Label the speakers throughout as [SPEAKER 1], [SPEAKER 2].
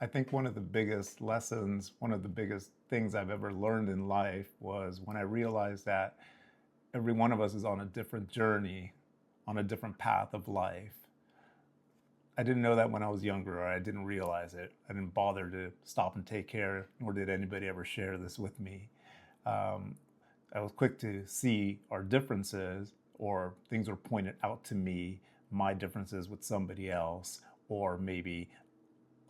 [SPEAKER 1] I think one of the biggest lessons, one of the biggest things I've ever learned in life was when I realized that every one of us is on a different journey, on a different path of life. I didn't know that when I was younger, or I didn't realize it. I didn't bother to stop and take care, nor did anybody ever share this with me. Um, I was quick to see our differences, or things were pointed out to me, my differences with somebody else, or maybe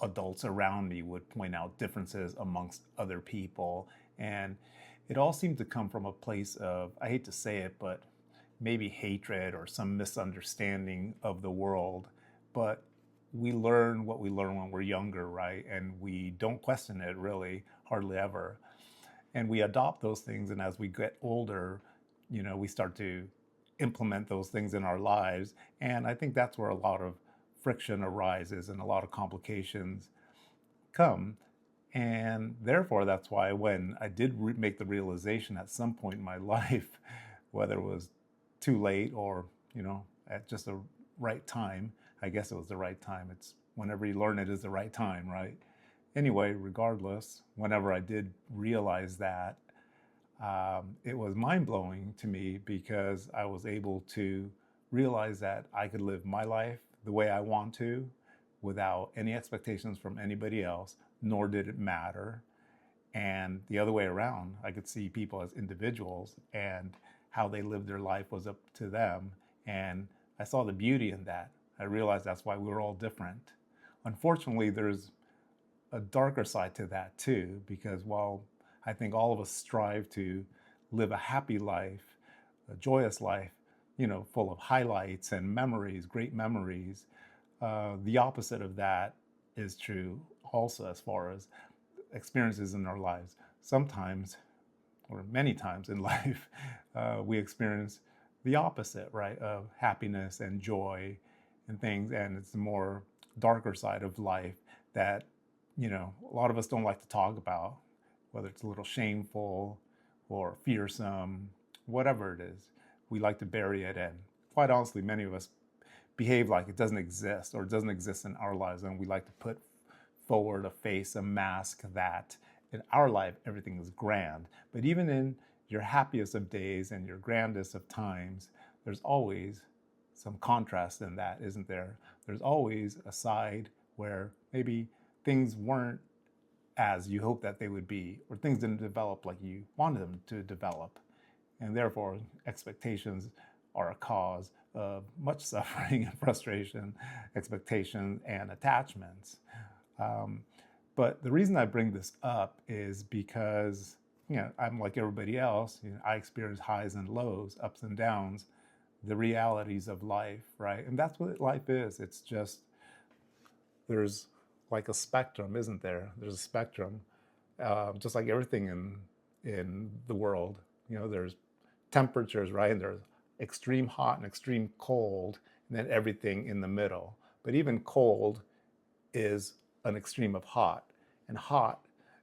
[SPEAKER 1] adults around me would point out differences amongst other people. And it all seemed to come from a place of, I hate to say it, but maybe hatred or some misunderstanding of the world. But we learn what we learn when we're younger, right? And we don't question it really, hardly ever. And we adopt those things. And as we get older, we start to implement those things in our lives. And I think that's where a lot of friction arises and a lot of complications come. And therefore, that's why when I did make the realization at some point in my life, whether it was too late or, at just the right time, I guess it was the right time. It's whenever you learn it is the right time, right? Anyway, regardless, whenever I did realize that, it was mind blowing to me because I was able to realize that I could live my life the way I want to without any expectations from anybody else, nor did it matter. And the other way around, I could see people as individuals and how they lived their life was up to them. And I saw the beauty in that. I realized that's why we were all different. Unfortunately, there's a darker side to that too, because while I think all of us strive to live a happy life, a joyous life, full of highlights and memories, great memories, the opposite of that is true also as far as experiences in our lives. Sometimes, or many times in life, we experience the opposite, right, of happiness and joy and things. And it's the more darker side of life that, a lot of us don't like to talk about, whether it's a little shameful or fearsome, whatever it is. We like to bury it. And quite honestly, many of us behave like it doesn't exist or it doesn't exist in our lives. And we like to put forward a face, a mask that in our life, everything is grand. But even in your happiest of days and your grandest of times, there's always some contrast in that, isn't there? There's always a side where maybe things weren't as you hoped that they would be, or things didn't develop like you wanted them to develop. And therefore, expectations are a cause of much suffering and frustration, expectations and attachments. Um, but the reason I bring this up is because, I'm like everybody else. I experience highs and lows, ups and downs, the realities of life, right? And that's what life is. It's just, there's like a spectrum, isn't there? There's a spectrum, just like everything in the world. There's temperatures, right? And there's extreme hot and extreme cold, and then everything in the middle. But even cold is an extreme of hot, and hot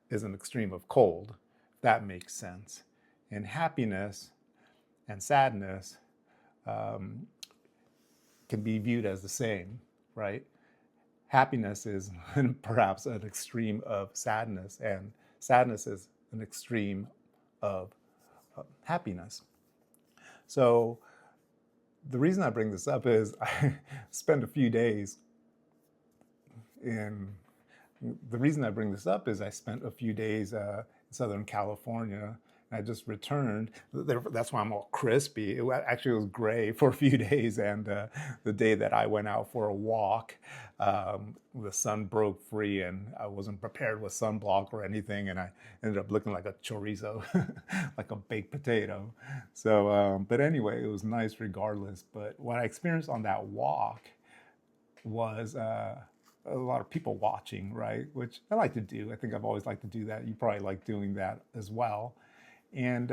[SPEAKER 1] is an extreme of cold, if that makes sense. And happiness and sadness um, can be viewed as the same, right? Happiness is perhaps an extreme of sadness, and sadness is an extreme of happiness. So the reason I bring this up is I spent a few days in the reason I bring this up is I spent a few days in Southern California. And I just returned. That's why I'm all crispy. Actually, it was gray for a few days. And the day that I went out for a walk, the sun broke free and I wasn't prepared with sunblock or anything. And I ended up looking like a chorizo, like a baked potato. So, but anyway, it was nice regardless. But what I experienced on that walk was a lot of people watching, right? Which I like to do. I think I've always liked to do that. You probably like doing that as well. And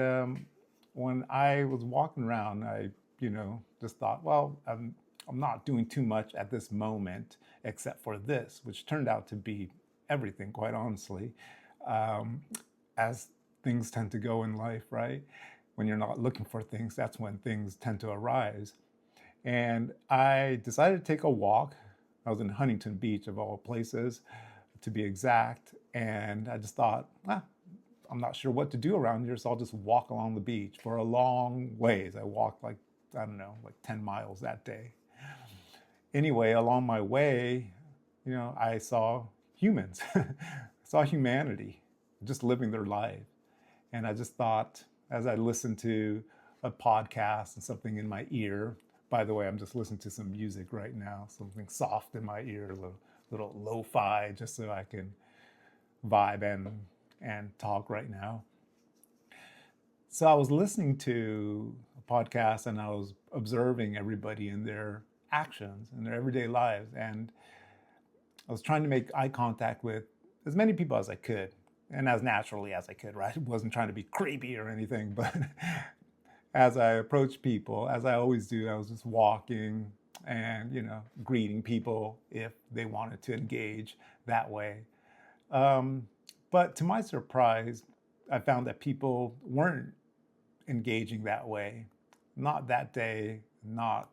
[SPEAKER 1] when I was walking around, I, just thought, well, I'm not doing too much at this moment except for this, which turned out to be everything, quite honestly, um, as things tend to go in life, right? When you're not looking for things, that's when things tend to arise. And I decided to take a walk. I was in Huntington Beach, of all places, to be exact. And I just thought, I'm not sure what to do around here, so I'll just walk along the beach for a long ways. I walked like, I don't know, like 10 miles that day. Anyway, along my way, I saw humans, I saw humanity just living their life. And I just thought, as I listened to a podcast and something in my ear, by the way, I'm just listening to some music right now, something soft in my ear, a little lo-fi, just so I can vibe and talk right now. So I was listening to a podcast and I was observing everybody in their actions in their everyday lives. And I was trying to make eye contact with as many people as I could and as naturally as I could, right? I wasn't trying to be creepy or anything, but as I approached people, as I always do, I was just walking and, greeting people if they wanted to engage that way. But to my surprise, I found that people weren't engaging that way. Not that day, not,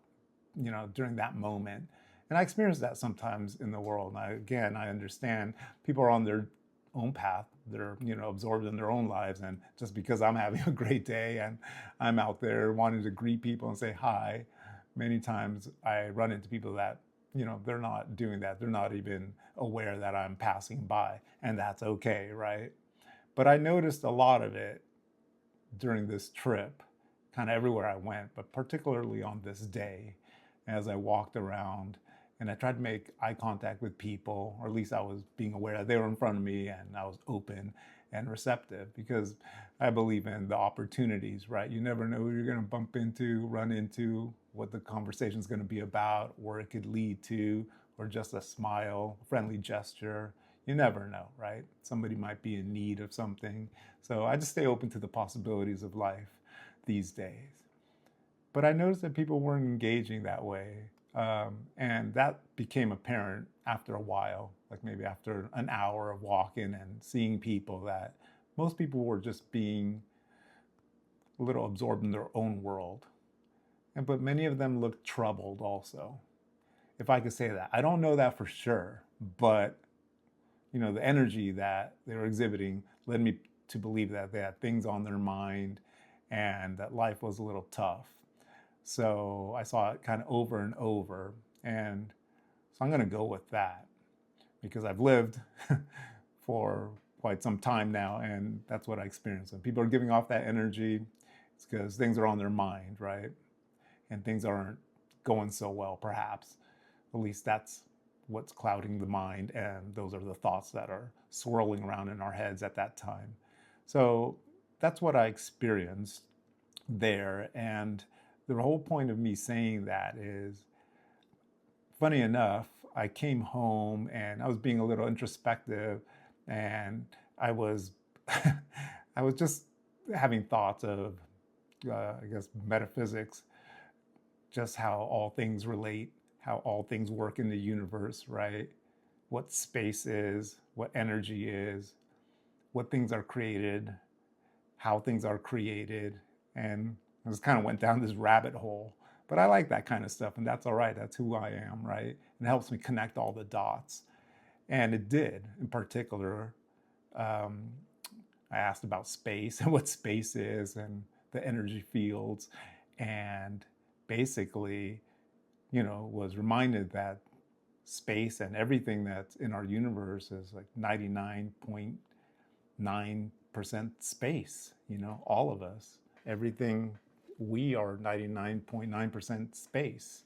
[SPEAKER 1] during that moment. And I experience that sometimes in the world. And I understand people are on their own path. They're, absorbed in their own lives. And just because I'm having a great day and I'm out there wanting to greet people and say hi, many times I run into people that, they're not doing that. They're not even aware that I'm passing by. And that's okay, right? But I noticed a lot of it during this trip, kind of everywhere I went, but particularly on this day as I walked around and I tried to make eye contact with people, or at least I was being aware that they were in front of me and I was open and receptive because I believe in the opportunities, right? You never know who you're going to bump into, run into, what the conversation is going to be about, where it could lead to, or just a smile, a friendly gesture. You never know, right? Somebody might be in need of something. So I just stay open to the possibilities of life these days. But I noticed that people weren't engaging that way. And that became apparent after a while, like maybe after an hour of walking and seeing people, that most people were just being a little absorbed in their own world. But many of them looked troubled also, if I could say that. I don't know that for sure, but the energy that they were exhibiting led me to believe that they had things on their mind and that life was a little tough. So I saw it kind of over and over. And so I'm going to go with that because I've lived for quite some time now. And that's what I experience. When people are giving off that energy, it's because things are on their mind, right? And things aren't going so well, perhaps. At least that's what's clouding the mind. And those are the thoughts that are swirling around in our heads at that time. So that's what I experienced there. And the whole point of me saying that is, funny enough, I came home and I was being a little introspective and I was I was just having thoughts of I guess metaphysics, just how all things relate, how all things work in the universe, right? What space is, what energy is, what things are created, how things are created, and I just kind of went down this rabbit hole. But I like that kind of stuff, and that's all right. That's who I am, right? It helps me connect all the dots. And it did, in particular. I asked about space and what space is and the energy fields. And basically, was reminded that space and everything that's in our universe is like 99.9% space, all of us. Everything, we are 99.9% space.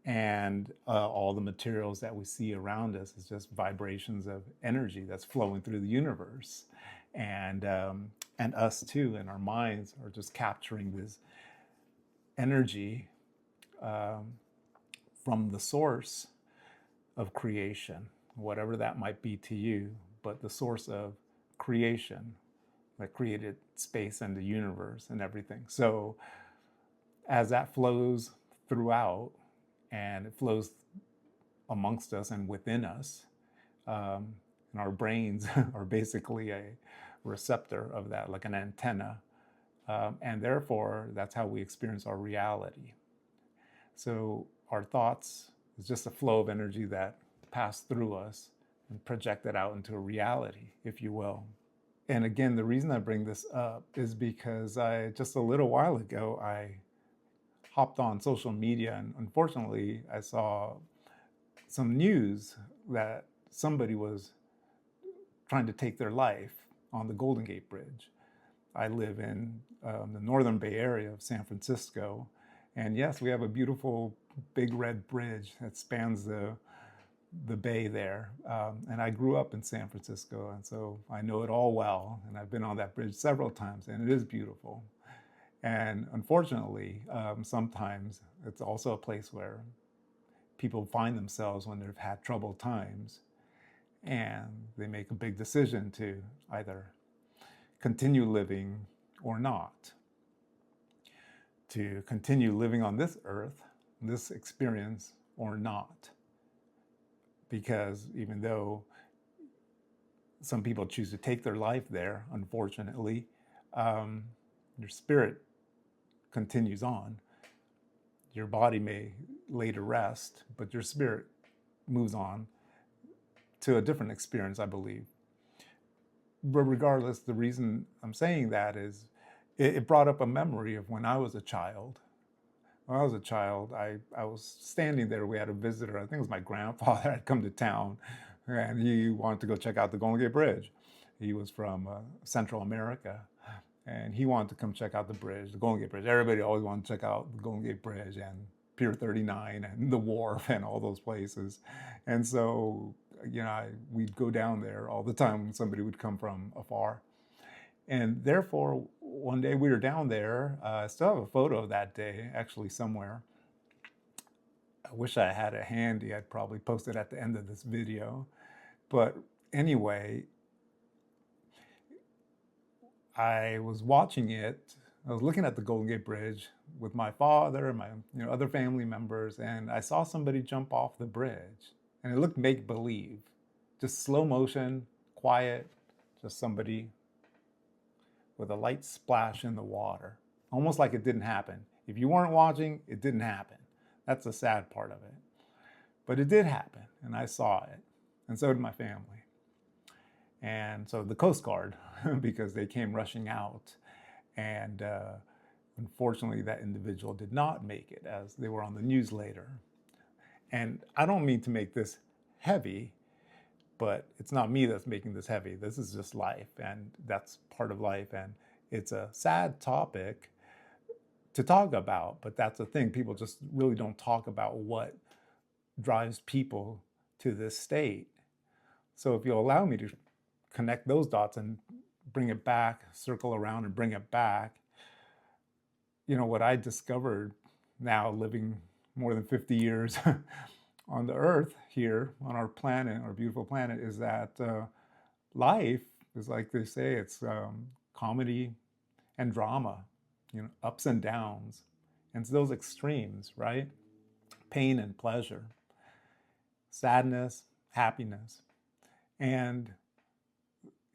[SPEAKER 1] And all the materials that we see around us is just vibrations of energy that's flowing through the universe. And us too, and our minds are just capturing this energy from the source of creation, whatever that might be to you, but the source of creation that created space and the universe and everything. So as that flows throughout and it flows amongst us and within us, and our brains are basically a receptor of that, like an antenna. And therefore, that's how we experience our reality. So our thoughts is just a flow of energy that pass through us and project it out into a reality, if you will. And again, the reason I bring this up is because just a little while ago, I hopped on social media, and unfortunately, I saw some news that somebody was trying to take their life on the Golden Gate Bridge. I live in the northern Bay Area of San Francisco, and yes, we have a beautiful big red bridge that spans the bay there. And I grew up in San Francisco, and so I know it all well, and I've been on that bridge several times, and it is beautiful. And unfortunately, sometimes it's also a place where people find themselves when they've had troubled times, and they make a big decision to either continue living or not, to continue living on this earth, this experience, or not. Because even though some people choose to take their life there, unfortunately, your spirit continues on. Your body may lay to rest, but your spirit moves on to a different experience, I believe. But regardless, the reason I'm saying that is it brought up a memory of when I was a child. When I was a child, I was standing there. We had a visitor. I think it was my grandfather had come to town, and he wanted to go check out the Golden Gate Bridge. He was from Central America, and he wanted to come check out the bridge, the Golden Gate Bridge. Everybody always wanted to check out the Golden Gate Bridge and Pier 39 and the Wharf and all those places. And so, we'd go down there all the time when somebody would come from afar. And therefore, one day we were down there. I still have a photo of that day, actually, somewhere. I wish I had it handy. I'd probably post it at the end of this video. But anyway, I was watching it. I was looking at the Golden Gate Bridge with my father and my other family members, and I saw somebody jump off the bridge. And it looked make-believe. Just slow motion, quiet, just somebody with a light splash in the water, almost like it didn't happen. If you weren't watching, it didn't happen. That's the sad part of it. But it did happen, and I saw it, and so did my family. And so the Coast Guard, because they came rushing out, and unfortunately that individual did not make it, as they were on the news later. And I don't mean to make this heavy, but it's not me that's making this heavy. This is just life, and that's part of life. And it's a sad topic to talk about, but that's the thing. People just really don't talk about what drives people to this state. So if you'll allow me to connect those dots and bring it back, circle around and bring it back, what I discovered now, living more than 50 years on the earth here, on our planet, our beautiful planet, is that life is, like they say, it's comedy and drama, ups and downs. And it's those extremes, right? Pain and pleasure, sadness, happiness. And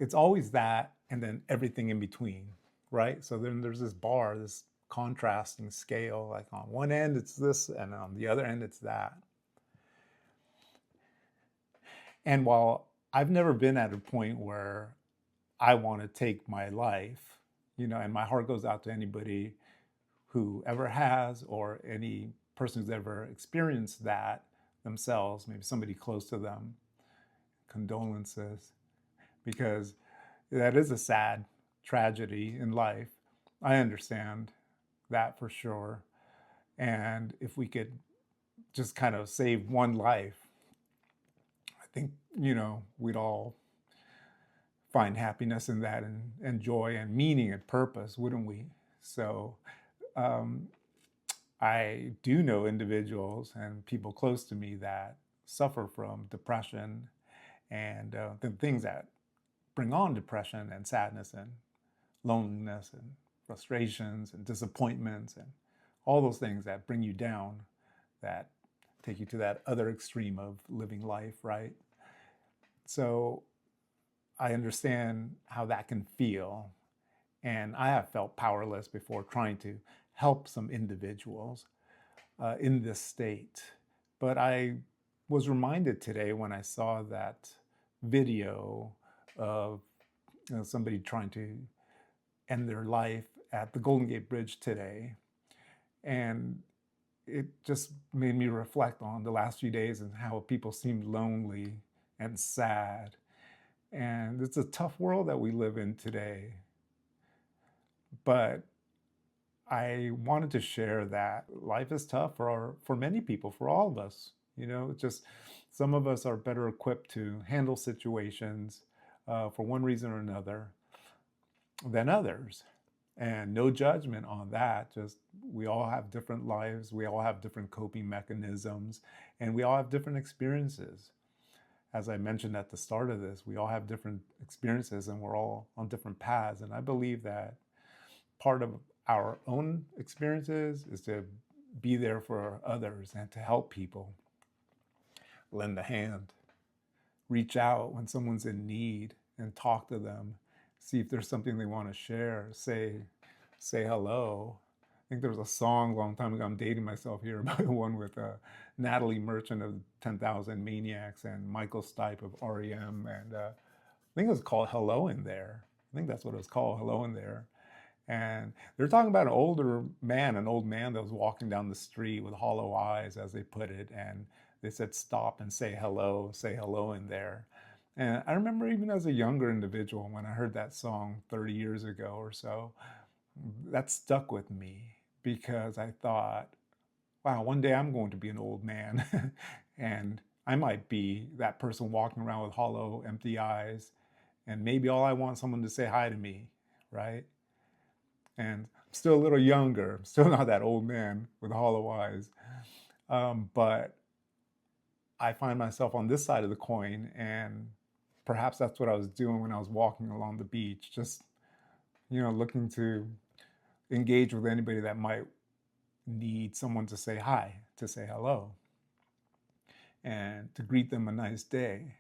[SPEAKER 1] it's always that, and then everything in between, right? So then there's this bar, this contrasting scale, like on one end it's this, and on the other end it's that. And while I've never been at a point where I want to take my life, and my heart goes out to anybody who ever has, or any person who's ever experienced that themselves, maybe somebody close to them, condolences, because that is a sad tragedy in life. I understand that for sure. And if we could just kind of save one life, I think, we'd all find happiness in that, and joy and meaning and purpose, wouldn't we? So I do know individuals and people close to me that suffer from depression and the things that bring on depression and sadness and loneliness and frustrations and disappointments and all those things that bring you down, that take you to that other extreme of living life, right? So I understand how that can feel. And I have felt powerless before trying to help some individuals in this state. But I was reminded today when I saw that video of somebody trying to end their life at the Golden Gate Bridge today. And it just made me reflect on the last few days and how people seemed lonely and sad. And it's a tough world that we live in today. But I wanted to share that life is tough for many people, for all of us. Just some of us are better equipped to handle situations for one reason or another than others. And no judgment on that. Just we all have different lives, we all have different coping mechanisms, and we all have different experiences. As I mentioned at the start of this, we all have different experiences and we're all on different paths. And I believe that part of our own experiences is to be there for others and to help people, lend a hand, reach out when someone's in need and talk to them, see if there's something they want to share, say hello. I think there was a song a long time ago, I'm dating myself here, but one with Natalie Merchant of 10,000 Maniacs and Michael Stipe of REM. And I think it was called Hello in There. I think that's what it was called, Hello in There. And they're talking about an old man that was walking down the street with hollow eyes, as they put it. And they said, stop and say hello in there. And I remember even as a younger individual, when I heard that song 30 years ago or so, that stuck with me because I thought, wow, one day I'm going to be an old man and I might be that person walking around with hollow, empty eyes. And maybe all I want is someone to say hi to me, right? And I'm still a little younger. I'm still not that old man with hollow eyes. But I find myself on this side of the coin, and perhaps that's what I was doing when I was walking along the beach, just, looking to engage with anybody that might need someone to say hi, to say hello, and to greet them a nice day,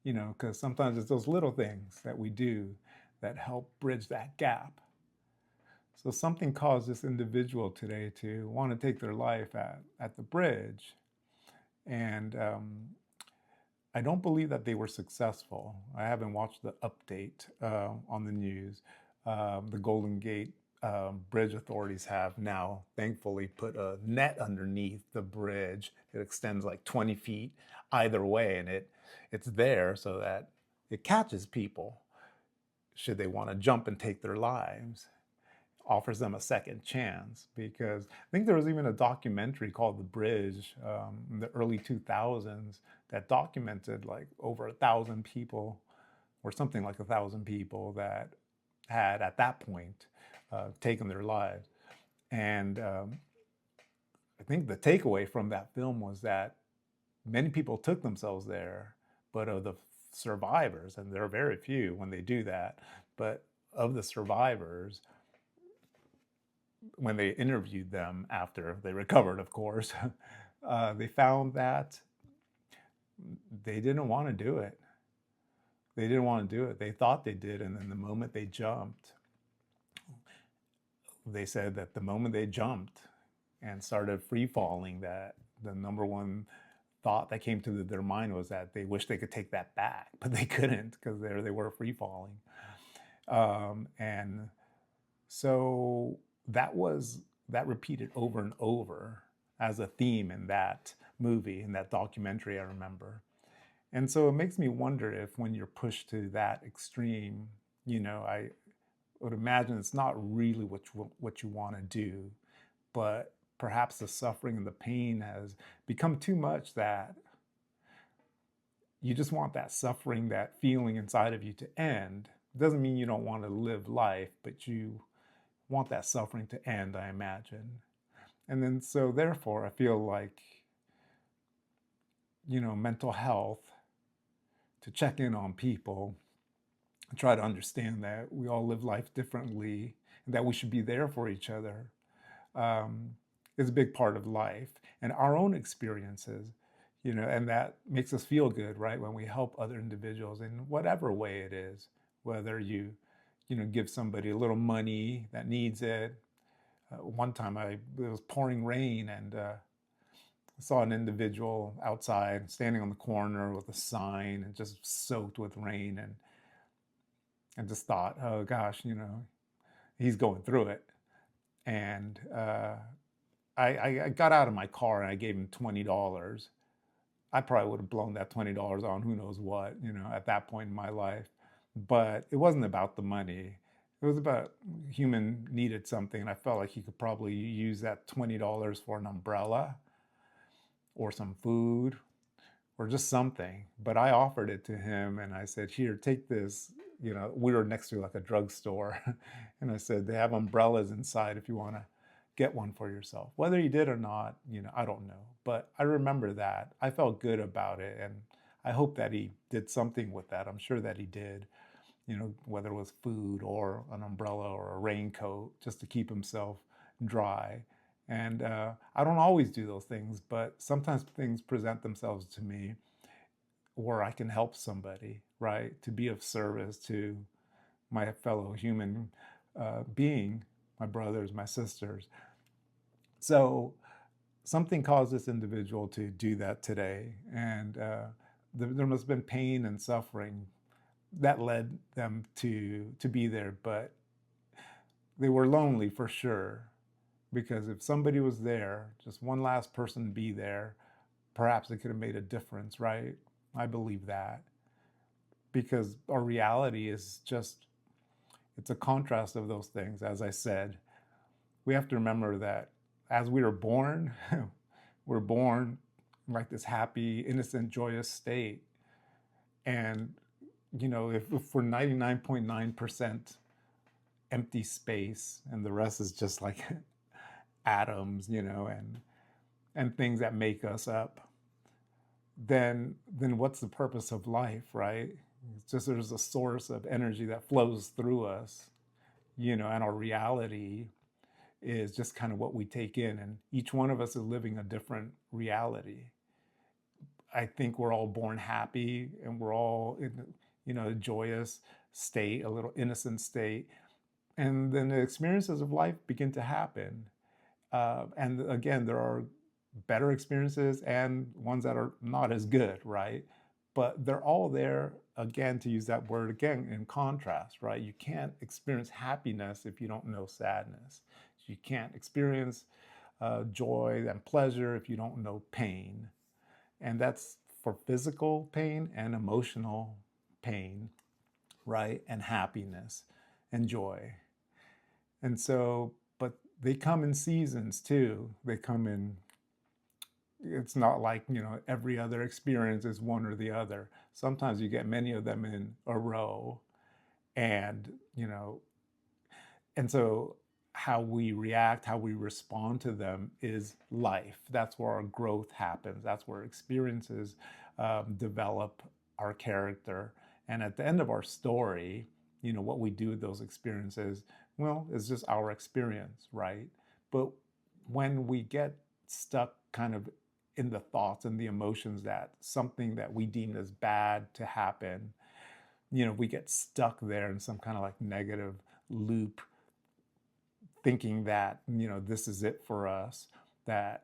[SPEAKER 1] because sometimes it's those little things that we do that help bridge that gap. So something caused this individual today to want to take their life at the bridge. And I don't believe that they were successful. I haven't watched the update on the news. The Golden Gate Bridge authorities have now thankfully put a net underneath the bridge. It extends like 20 feet either way, and it's there so that it catches people should they want to jump and take their lives. Offers them a second chance, because I think there was even a documentary called The Bridge in the early 2000s that documented like over 1,000 people or something like 1,000 people that had at that point taken their lives. And I think the takeaway from that film was that many people took themselves there, but of the survivors, and there are very few when they do that, but of the survivors, when they interviewed them after they recovered, of course, they found that they didn't want to do it. They didn't want to do it. They thought they did, and then the moment they jumped, they said that the moment they jumped and started free falling, that the number one thought that came to their mind was that they wished they could take that back, but they couldn't because they were free falling. And so that repeated over and over as a theme in that movie, in that documentary, I remember. And so it makes me wonder if when you're pushed to that extreme, I would imagine it's not really what you want to do, but perhaps the suffering and the pain has become too much that you just want that suffering, that feeling inside of you to end. It doesn't mean you don't want to live life, but you want that suffering to end, I imagine. And then so therefore I feel like, mental health, to check in on people and try to understand that we all live life differently and that we should be there for each other is a big part of life, and our own experiences, and that makes us feel good, right? When we help other individuals in whatever way it is, whether you give somebody a little money that needs it. One time it was pouring rain, and I saw an individual outside standing on the corner with a sign and just soaked with rain, and I just thought, oh gosh, he's going through it. And I got out of my car and I gave him $20. I probably would have blown that $20 on who knows what, at that point in my life. But it wasn't about the money. It was about human needed something, and I felt like he could probably use that $20 for an umbrella or some food or just something. But I offered it to him and I said, here, take this. We were next to like a drugstore. And I said, they have umbrellas inside if you want to get one for yourself. Whether he did or not, I don't know. But I remember that. I felt good about it. And I hope that he did something with that. I'm sure that he did, whether it was food or an umbrella or a raincoat, just to keep himself dry. And I don't always do those things, but sometimes things present themselves to me where I can help somebody, right? To be of service to my fellow human being, my brothers, my sisters. So something caused this individual to do that today. And there must have been pain and suffering that led them to be there. But they were lonely for sure. Because if somebody was there, just one last person be there, perhaps it could have made a difference, right? I believe that. Because our reality is just, it's a contrast of those things. As I said, we have to remember that as we were born, we're born like this happy, innocent, joyous state. And, if we're 99.9% empty space and the rest is just like atoms, and things that make us up, then what's the purpose of life, right? It's just there's a source of energy that flows through us, and our reality is just kind of what we take in, and each one of us is living a different reality. I think we're all born happy and we're all in, a joyous state, a little innocent state, and then the experiences of life begin to happen. And again, there are better experiences and ones that are not as good, right? But they're all there, again, to use that word again, in contrast, right? You can't experience happiness if you don't know sadness. You can't experience joy and pleasure if you don't know pain. And that's for physical pain and emotional pain, right? And happiness and joy. And so, but they come in seasons too. They come in, it's not like, every other experience is one or the other. Sometimes you get many of them in a row. And, and so how we react, how we respond to them is life. That's where our growth happens. That's where experiences develop our character. And at the end of our story, what we do with those experiences, well, is just our experience, right? But when we get stuck kind of in the thoughts and the emotions that something that we deem as bad to happen, we get stuck there in some kind of like negative loop, thinking that, this is it for us, that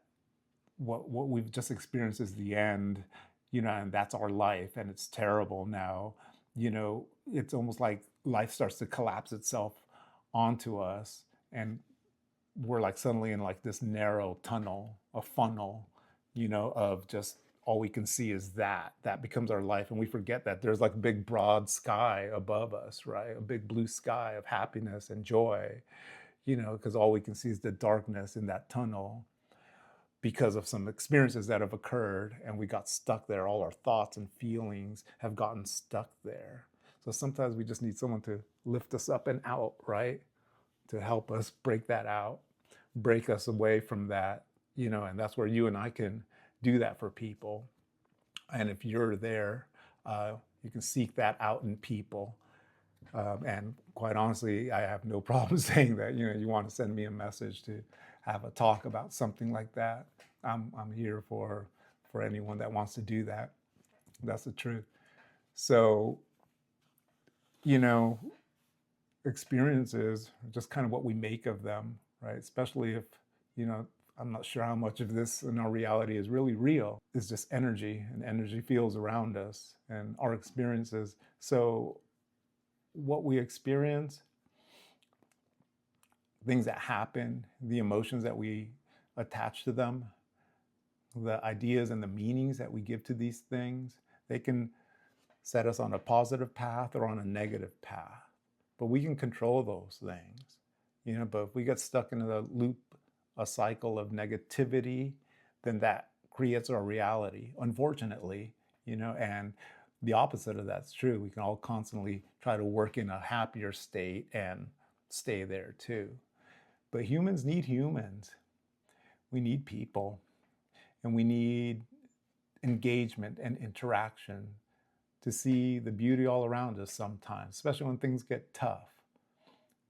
[SPEAKER 1] what we've just experienced is the end, and that's our life and it's terrible now. It's almost like life starts to collapse itself onto us, and we're like suddenly in like this narrow tunnel, a funnel, of just all we can see is that becomes our life, and we forget that there's like a big broad sky above us, right? A big blue sky of happiness and joy, because all we can see is the darkness in that tunnel because of some experiences that have occurred, and we got stuck there. All our thoughts and feelings have gotten stuck there. So sometimes we just need someone to lift us up and out, right? To help us break that out, break us away from that, and that's where you and I can do that for people. And if you're there, you can seek that out in people. And quite honestly, I have no problem saying that, you want to send me a message to have a talk about something like that. I'm here for anyone that wants to do that. That's the truth. So, experiences are just kind of what we make of them, right? Especially if, I'm not sure how much of this in our reality is really real. It's just energy and energy fields around us and our experiences. So what we experience, things that happen, the emotions that we attach to them, the ideas and the meanings that we give to these things, they can set us on a positive path or on a negative path. But we can control those things, but if we get stuck in a loop, a cycle of negativity, then that creates our reality, unfortunately, and the opposite of that's true. We can all constantly try to work in a happier state and stay there too. But humans need humans. We need people, and we need engagement and interaction to see the beauty all around us sometimes, especially when things get tough.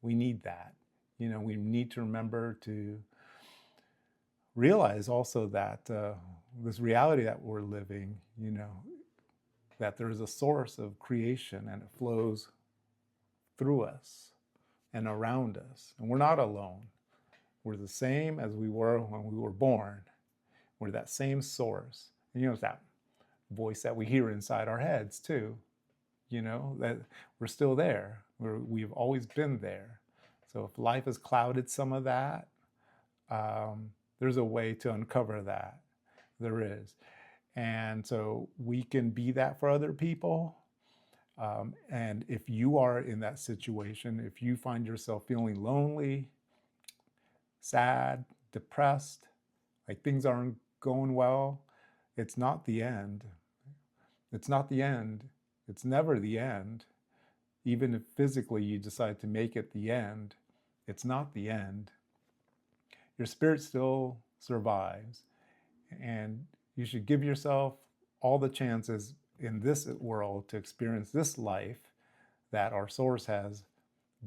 [SPEAKER 1] We need that. We need to remember to realize also that this reality that we're living, that there is a source of creation and it flows through us and around us. And we're not alone. We're the same as we were when we were born. We're that same source. And it's that voice that we hear inside our heads too, that we're still there. We've always been there. So if life has clouded some of that, there's a way to uncover that. There is. And so we can be that for other people. And if you are in that situation, if you find yourself feeling lonely, sad, depressed, like things aren't going well, it's not the end. It's not the end. It's never the end. Even if physically you decide to make it the end, it's not the end. Your spirit still survives, and you should give yourself all the chances in this world to experience this life that our source has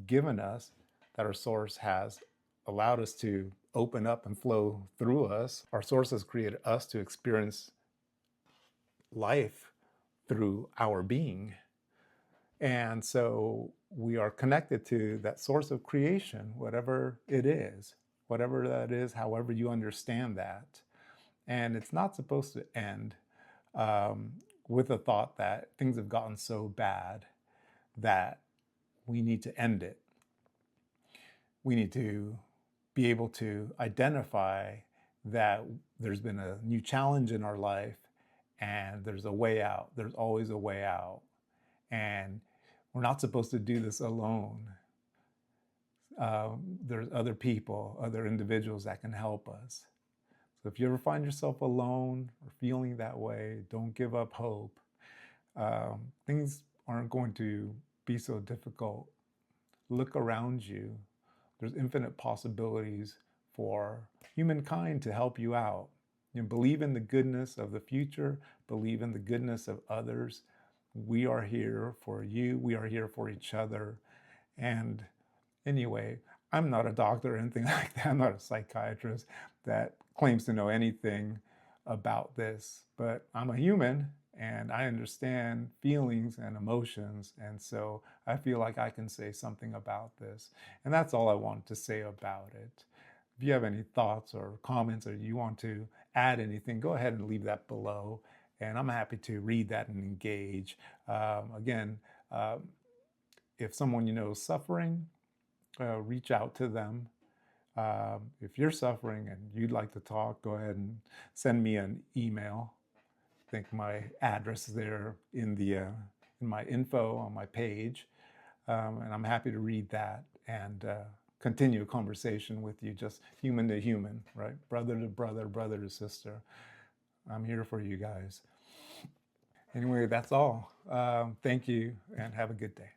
[SPEAKER 1] given us, that our source has allowed us to open up and flow through us. Our source has created us to experience life through our being. And so we are connected to that source of creation, whatever it is, whatever that is, however you understand that. And it's not supposed to end with the thought that things have gotten so bad that we need to end it. We need to be able to identify that there's been a new challenge in our life and there's a way out. There's always a way out. And we're not supposed to do this alone. There's other people, other individuals that can help us. So if you ever find yourself alone or feeling that way, don't give up hope. Things aren't going to be so difficult. Look around you. There's infinite possibilities for humankind to help you out. Believe in the goodness of the future. Believe in the goodness of others. We are here for you. We are here for each other. And anyway, I'm not a doctor or anything like that. I'm not a psychiatrist that claims to know anything about this, but I'm a human and I understand feelings and emotions. And so I feel like I can say something about this. And that's all I wanted to say about it. If you have any thoughts or comments or you want to add anything, go ahead and leave that below. And I'm happy to read that and engage. If someone you know is suffering, reach out to them. If you're suffering and you'd like to talk, go ahead and send me an email. I think my address is there in my info on my page. And I'm happy to read that and continue a conversation with you, just human to human, right? Brother to brother, brother to sister. I'm here for you guys. Anyway, that's all. Thank you and have a good day.